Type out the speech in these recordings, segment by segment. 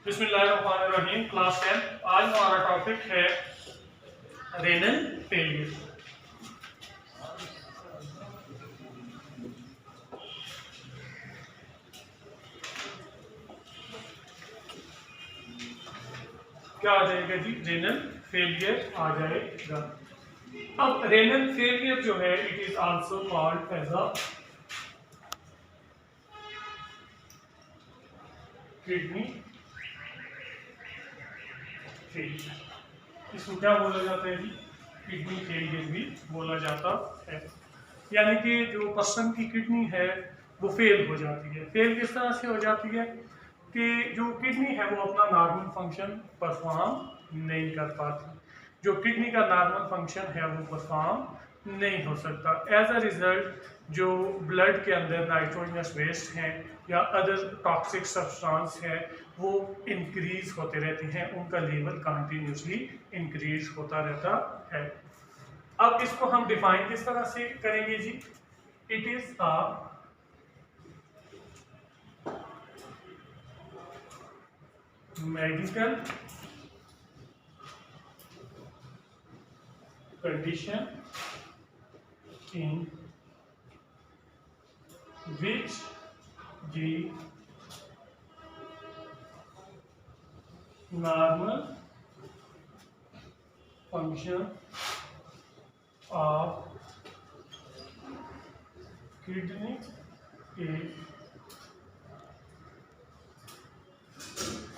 बिस्मिल्लाहिर्रहमानिर्रहीम। क्लास 10। आज हमारा टॉपिक है रेनल फेलियर। क्या आ जाएगा जी? रेनल फेलियर आ जाएगा। अब रेनल फेलियर जो है it is also called as a kidney failure. इसको क्या बोला जाता है जी? किडनी फेलियर भी बोला जाता है। यानी कि जो पर्सन की किडनी है वो फेल हो जाती है। फेल किस तरह से हो जाती है कि जो किडनी है वो अपना नॉर्मल फंक्शन परफॉर्म नहीं कर पाती। जो किडनी का नॉर्मल फंक्शन है वो परफॉर्म नहीं हो सकता। एज अ रिजल्ट जो ब्लड के अंदर नाइट्रोजनस वेस्ट हैं या अदर टॉक्सिक सब्सटेंस है वो इंक्रीज होते रहते हैं, उनका लेवल कंटिन्यूसली इंक्रीज होता रहता है। अब इसको हम डिफाइन किस तरह से करेंगे जी? It is a medical condition in which the normal function of kidney is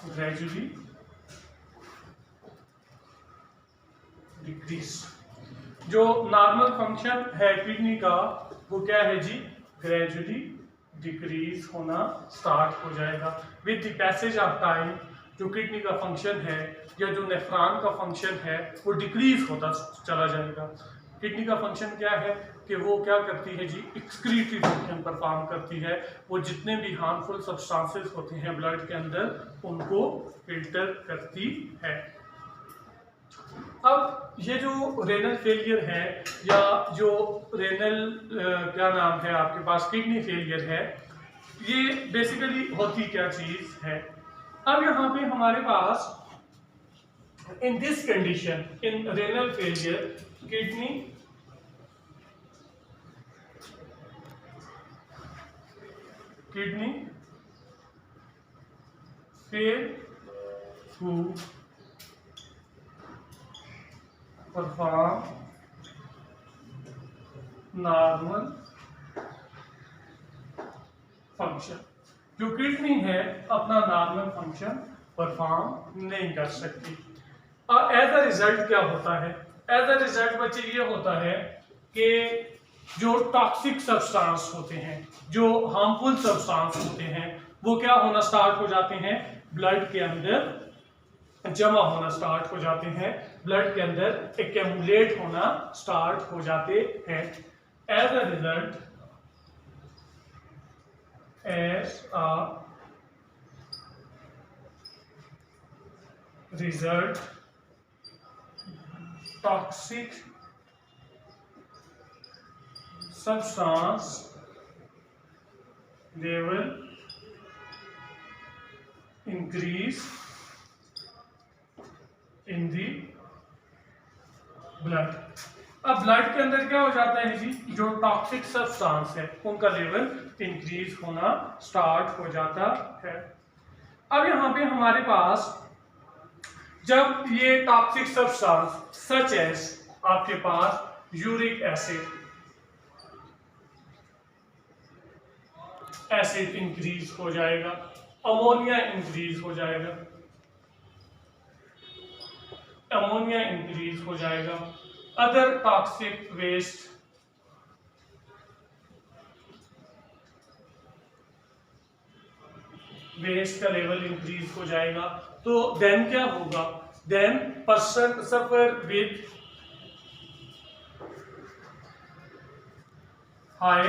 gradually decrease। जो नॉर्मल फंक्शन है किडनी का वो क्या है जी? ग्रेजुअली डिक्रीज होना स्टार्ट हो जाएगा with the passage of time. जो किडनी का फंक्शन है या जो नेफ्रॉन का फंक्शन है वो डिक्रीज होता चला जाएगा। किडनी का फंक्शन क्या है कि वो क्या करती है जी? एक्सक्रीटरी फंक्शन परफॉर्म करती है। वो जितने भी हार्मफुल सब्सटेंसेस होते हैं ब्लड के अंदर उनको फिल्टर करती है। अब ये जो रेनल फेलियर है या जो रेनल क्या नाम है आपके पास किडनी फेलियर है, ये बेसिकली होती क्या चीज है? अब यहाँ पे हमारे पास in this condition in renal failure kidney fail to perform normal function. जो किडनी है अपना नॉर्मल फंक्शन परफॉर्म नहीं कर सकती। एज अ रिजल्ट क्या होता है? एज अ रिजल्ट बच्चे ये होता है कि जो टॉक्सिक सब्सटेंस होते हैं, जो हार्मफुल सब्सटेंस होते हैं वो क्या होना स्टार्ट हो जाते हैं? ब्लड के अंदर जमा होना स्टार्ट हो जाते हैं, ब्लड के अंदर एक्यूमुलेट होना स्टार्ट हो जाते हैं। As a result toxic substance level increase in the blood. अब ब्लड के अंदर क्या हो जाता है जी? जो टॉक्सिक सब्सटेंस है उनका लेवल इंक्रीज होना स्टार्ट हो जाता है। अब यहाँ पे हमारे पास जब ये टॉक्सिक सब्सटेंस सच एज आपके पास यूरिक एसिड इंक्रीज हो जाएगा, अमोनिया इंक्रीज हो जाएगा, अमोनिया इंक्रीज हो जाएगा, अदर टॉक्सिक वेस्ट का लेवल इंक्रीज हो जाएगा। तो देन क्या होगा? Then person suffer with high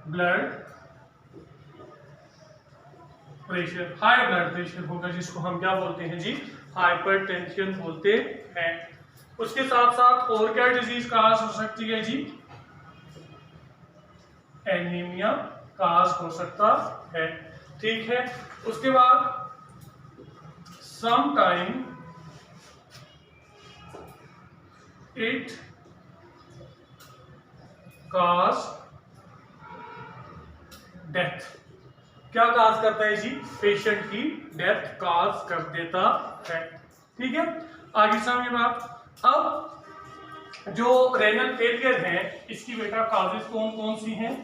blood pressure. High blood pressure होगा जिसको हम क्या बोलते हैं जी? हाइपरटेंशन बोलते हैं। उसके साथ साथ और क्या डिजीज काज हो सकती है जी? एनीमिया काज हो सकता है। ठीक है। उसके बाद sometime it cause डेथ। क्या काज करता है जी? पेशेंट की डेथ काज कर देता है। ठीक है, आगे समझिए बात। अब जो रेनल फेलियर है इसकी बेटा काजेस कौन कौन सी हैं?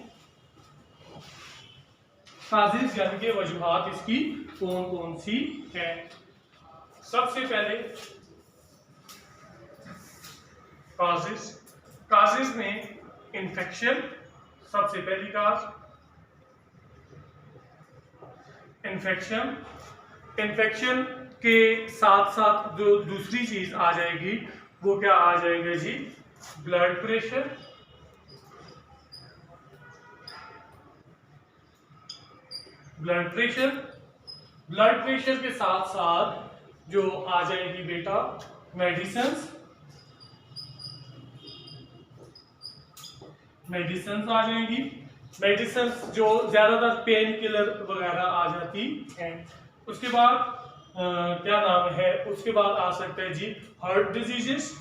काजेस यानी कि वजूहात इसकी कौन कौन सी है? सबसे पहले काजेस में इन्फेक्शन, सबसे पहली काज इन्फेक्शन के साथ साथ जो दूसरी चीज आ जाएगी वो क्या आ जाएगा जी? Blood pressure. ब्लड प्रेशर के साथ साथ जो आ जाएगी बेटा मेडिसिन्स आ जाएंगी। मेडिसिन्स जो ज्यादातर पेन किलर वगैरह आ जाती हैं। उसके बाद क्या नाम है, उसके बाद आ सकता है जी हार्ट डिजीजेस,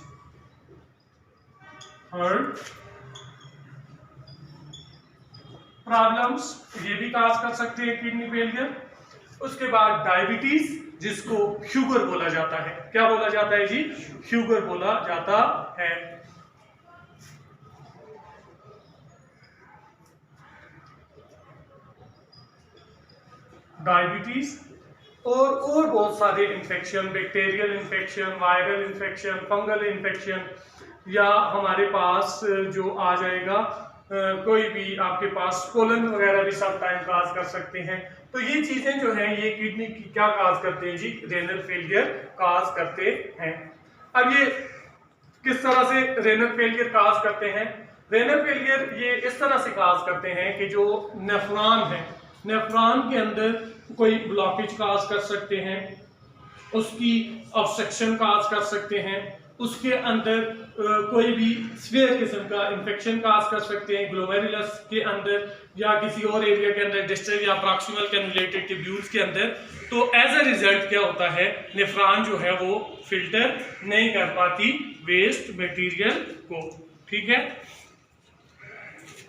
हार्ट प्रॉब्लम्स, ये भी काज कर सकते हैं किडनी फेलियर। उसके बाद डायबिटीज, जिसको शुगर बोला जाता है। क्या बोला जाता है जी? शुगर बोला जाता है। डायबिटीज और बहुत सारे infection, bacterial infection, viral infection, fungal infection, या हमारे पास जो आ जाएगा कोई भी आपके पास पोलन वगैरह भी सब टाइम काज कर सकते हैं। तो ये चीजें जो हैं ये किडनी की क्या काज करते हैं जी? रेनल फेलियर काज करते हैं। अब ये किस तरह से रेनल फेलियर काज करते हैं? रेनल फेलियर ये इस तरह से काज करते हैं कि जो नेफ्रॉन है, नेफ्रॉन के अंदर कोई ब्लॉकेज काज कर सकते हैं, उसकी ऑब्स्ट्रक्शन काज कर सकते हैं, उसके अंदर कोई भी सीवियर किस्म का इंफेक्शन काज कर सकते हैं ग्लोमेरुलस के अंदर या किसी और एरिया के अंदर, डिस्टल या प्रॉक्सिमल कैनुलेटेड ट्यूब्यूल्स के अंदर। तो एज अ रिजल्ट क्या होता है? नेफ्रॉन जो है वो फिल्टर नहीं कर पाती वेस्ट मटेरियल को। ठीक है,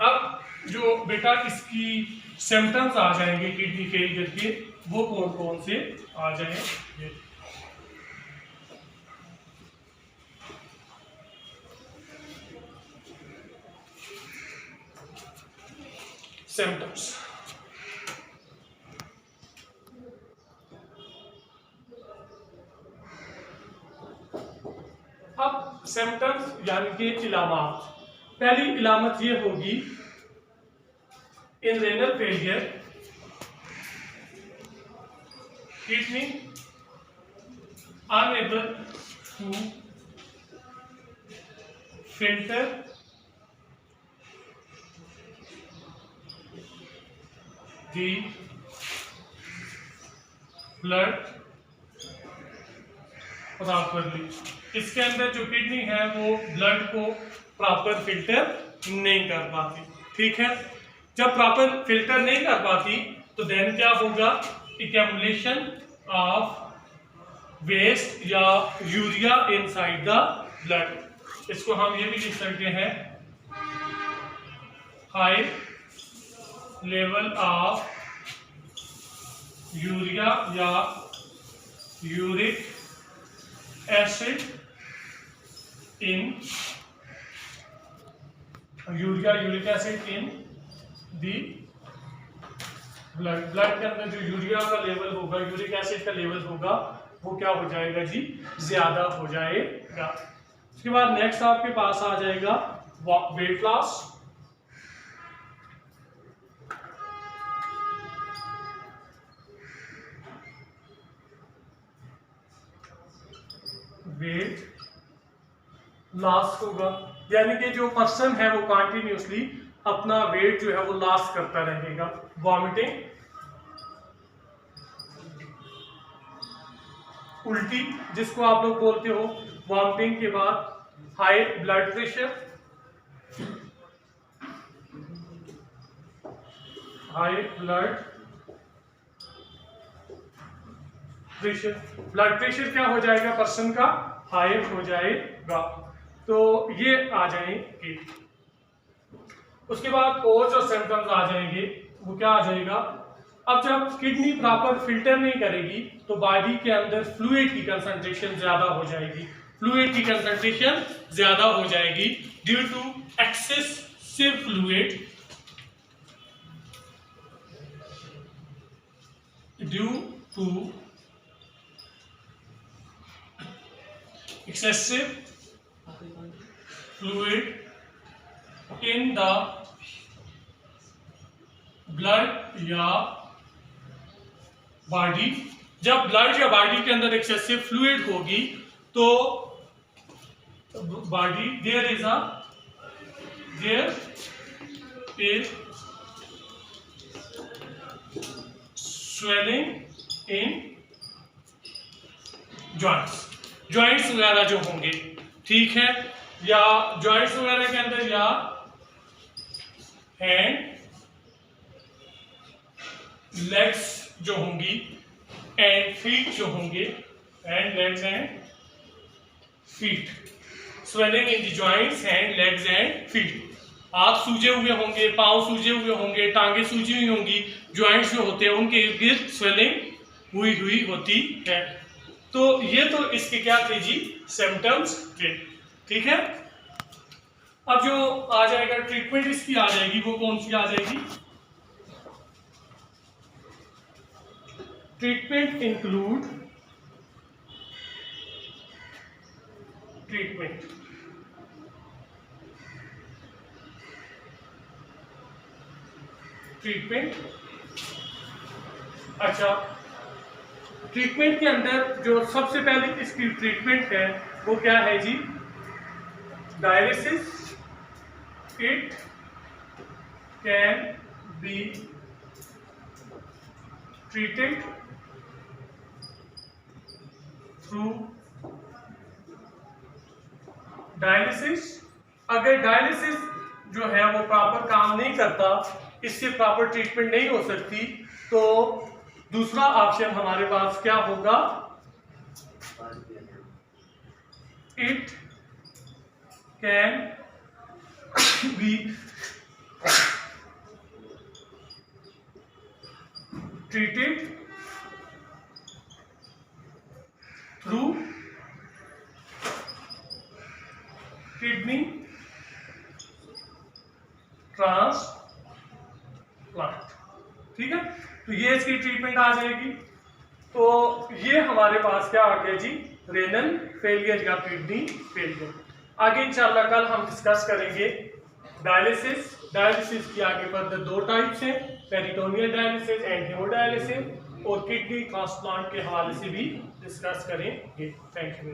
अब जो बेटा इसकी सिम्टम्स आ जाएंगे किडनी फेलियर के, वो कौन कौन से आ जाएंगे? सिम्टम्स, अब सिम्टम्स यानी कि इलामात। पहली इलामत ये होगी in renal failure kidney unable to filter the blood properly. इसके अंदर जो किडनी है वो ब्लड को प्रॉपर फिल्टर नहीं कर पाती। ठीक है, जब प्रॉपर फिल्टर नहीं कर पाती तो देन क्या होगा? एक्यूमुलेशन ऑफ वेस्ट या यूरिया इनसाइड द ब्लड। इसको हम ये भी लिख सकते हैं हाई लेवल ऑफ यूरिया या uric acid in uric acid in the blood. Blood के अंदर जो यूरिया का लेवल होगा, यूरिक एसिड का लेवल होगा, वो क्या हो जाएगा जी? ज्यादा हो जाएगा। उसके बाद नेक्स्ट आपके पास आ जाएगा वेट लॉस। वेट लॉस होगा, यानी कि जो पर्सन है वो कंटिन्यूसली अपना वेट जो है वो लॉस करता रहेगा। वॉमिटिंग, उल्टी जिसको आप लोग बोलते हो, वॉमिटिंग के बाद high blood pressure, high blood pressure, blood pressure क्या हो जाएगा पर्सन का, हाई हो जाएगा। तो ये आ जाएंगे। उसके बाद और जो सिम्टम्स आ जाएंगे वो क्या आ जाएगा, अब जब किडनी प्रॉपर फिल्टर नहीं करेगी तो बॉडी के अंदर फ्लूइड की कंसंट्रेशन ज्यादा हो जाएगी, फ्लूइड की कंसंट्रेशन ज्यादा हो जाएगी due to excessive fluid, due to excessive fluid in the blood या बॉडी। जब ब्लड या बॉडी के अंदर एक्सेसिव फ्लूइड होगी तो body there is swelling in joints, joints वगैरह जो होंगे, ठीक है, या जॉइंट्स वगैरह के अंदर या हैंड लेग्स जो होंगी एंड फीट जो होंगे, hand legs and feet, swelling in the joints, hand legs and feet. हाथ सूजे हुए होंगे, पांव सूजे हुए होंगे, टांगे सूजी हुई होंगी, जॉइंट्स जो होते हैं उनके इर्द गिर्द स्वेलिंग हुई होती है। तो ये तो इसके क्या थे जी, सिम्टम्स थे, ठीक है। अब जो आ जाएगा ट्रीटमेंट इसकी आ जाएगी, वो कौन सी आ जाएगी, ट्रीटमेंट इंक्लूड ट्रीटमेंट, अच्छा, ट्रीटमेंट के अंदर जो सबसे पहले इसकी ट्रीटमेंट है वो क्या है जी, dialysis. It can be treated through dialysis. अगर डायलिसिस जो है वो प्रॉपर काम नहीं करता, इससे प्रॉपर ट्रीटमेंट नहीं हो सकती, तो दूसरा ऑप्शन हमारे पास क्या होगा, it can be treated through kidney transplant, ठीक है। तो ये इसकी ट्रीटमेंट आ जाएगी। तो ये हमारे पास क्या आ गया जी, रेनल फेलियर या किडनी फेलियर। आगे इंशाल्लाह कल हम डिस्कस करेंगे डायलिसिस। डायलिसिस की आगे फर्दर दो टाइप्स हैं, पेरिटोनियल डायलिसिस एंड हेमोडायलिसिस, और किडनी ट्रांसप्लांट के हवाले से भी डिस्कस करेंगे। Thank you.